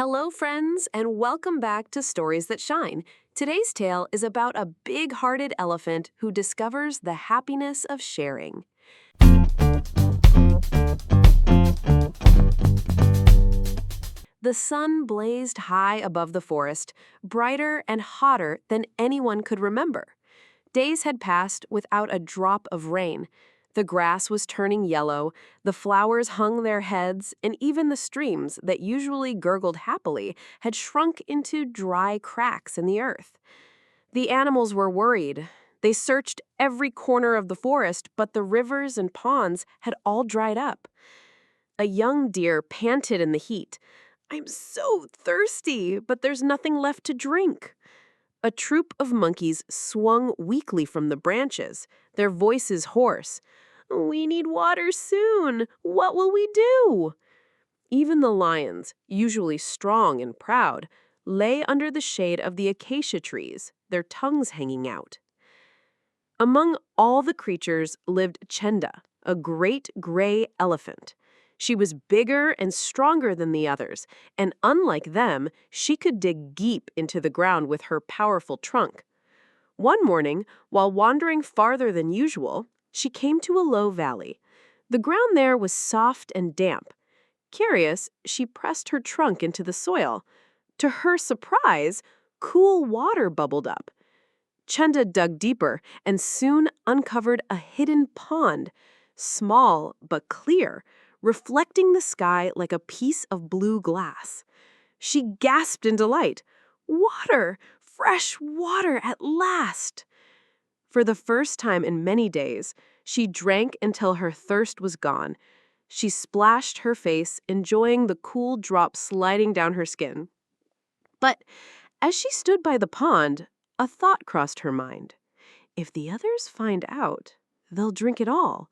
Hello, friends, and welcome back to Stories That Shine. Today's tale is about a big hearted elephant who discovers the happiness of sharing. The sun blazed high above the forest, brighter and hotter than anyone could remember. Days had passed without a drop of rain. The grass was turning yellow, the flowers hung their heads, and even the streams that usually gurgled happily had shrunk into dry cracks in the earth. The animals were worried. They searched every corner of the forest, but the rivers and ponds had all dried up. A young deer panted in the heat. "I'm so thirsty, but there's nothing left to drink." A troop of monkeys swung weakly from the branches, their voices hoarse. "We need water soon. What will we do?" Even the lions, usually strong and proud, lay under the shade of the acacia trees, their tongues hanging out. Among all the creatures lived Chenda, a great gray elephant. She was bigger and stronger than the others, and unlike them, she could dig deep into the ground with her powerful trunk. One morning, while wandering farther than usual, she came to a low valley. The ground there was soft and damp. Curious, she pressed her trunk into the soil. To her surprise, cool water bubbled up. Chenda dug deeper and soon uncovered a hidden pond, small but clear, reflecting the sky like a piece of blue glass. She gasped in delight. Water! Fresh water at last! For the first time in many days, she drank until her thirst was gone. She splashed her face, enjoying the cool drops sliding down her skin. But as she stood by the pond, a thought crossed her mind. If the others find out, they'll drink it all.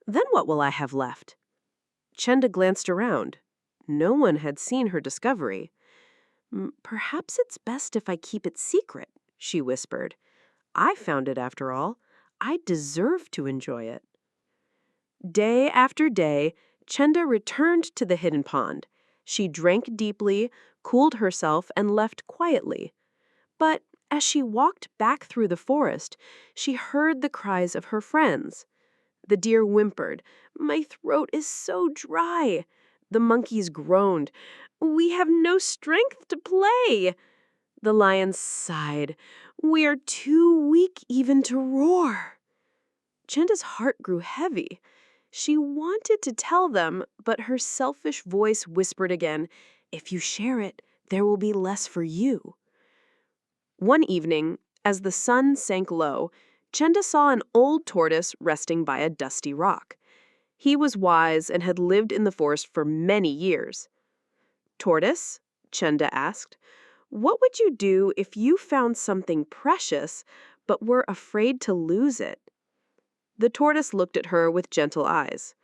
Then what will I have left? Chenda glanced around. No one had seen her discovery. Perhaps it's best if I keep it secret," she whispered. "I found it after all. I deserve to enjoy it." Day after day, Chenda returned to the hidden pond. She drank deeply, cooled herself, and left quietly. But as she walked back through the forest, she heard the cries of her friends. The deer whimpered, "My throat is so dry." The monkeys groaned, "We have no strength to play." The lions sighed, "We are too weak even to roar." Chenda's heart grew heavy. She wanted to tell them, but her selfish voice whispered again, "If you share it, there will be less for you." One evening, as the sun sank low, Chenda saw an old tortoise resting by a dusty rock. He was wise and had lived in the forest for many years. "Tortoise," Chenda asked, "what would you do if you found something precious but were afraid to lose it?" The tortoise looked at her with gentle eyes.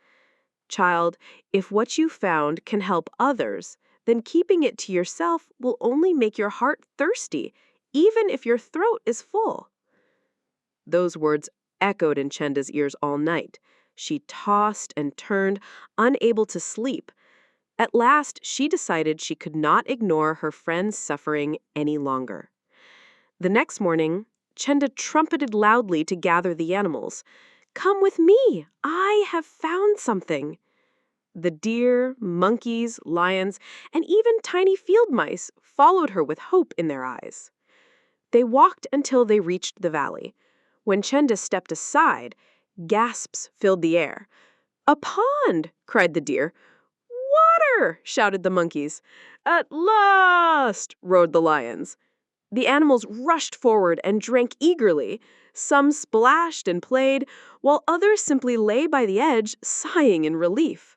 "Child, if what you found can help others, then keeping it to yourself will only make your heart thirsty, even if your throat is full." Those words echoed in Chenda's ears all night. She tossed and turned, unable to sleep. At last, she decided she could not ignore her friend's suffering any longer. The next morning, Chenda trumpeted loudly to gather the animals. "Come with me! I have found something." The deer, monkeys, lions, and even tiny field mice followed her with hope in their eyes. They walked until they reached the valley. When Chenda stepped aside, gasps filled the air. "A pond!" cried the deer. "Water!" shouted the monkeys. "At last!" roared the lions. The animals rushed forward and drank eagerly. Some splashed and played, while others simply lay by the edge, sighing in relief.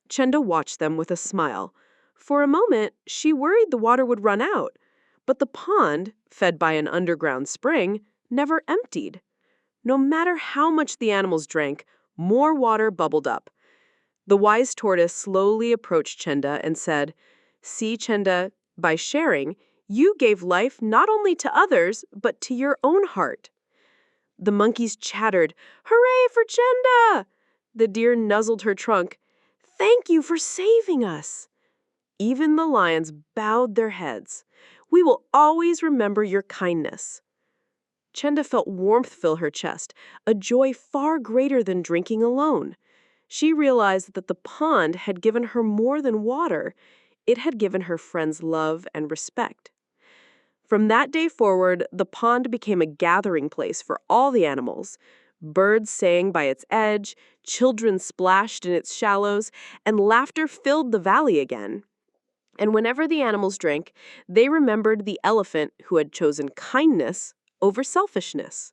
Chenda watched them with a smile. For a moment, she worried the water would run out. But the pond, fed by an underground spring, never emptied. No matter how much the animals drank, more water bubbled up. The wise tortoise slowly approached Chenda and said, "See, Chenda, by sharing, you gave life not only to others, but to your own heart." The monkeys chattered, "Hooray for Chenda!" The deer nuzzled her trunk. "Thank you for saving us." Even the lions bowed their heads. "We will always remember your kindness." Chenda felt warmth fill her chest, a joy far greater than drinking alone. She realized that the pond had given her more than water. It had given her friends love and respect. From that day forward, the pond became a gathering place for all the animals. Birds sang by its edge, children splashed in its shallows, and laughter filled the valley again. And whenever the animals drank, they remembered the elephant who had chosen kindness over selfishness.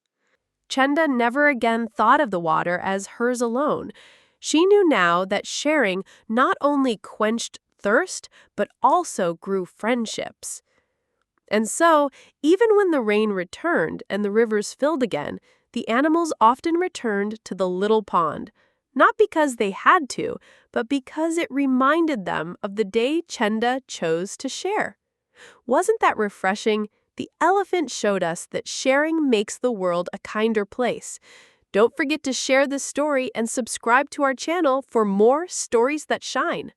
Chenda never again thought of the water as hers alone. She knew now that sharing not only quenched thirst, but also grew friendships. And so, even when the rain returned and the rivers filled again, the animals often returned to the little pond, not because they had to, but because it reminded them of the day Chenda chose to share. Wasn't that refreshing? The elephant showed us that sharing makes the world a kinder place. Don't forget to share this story and subscribe to our channel for more stories that shine.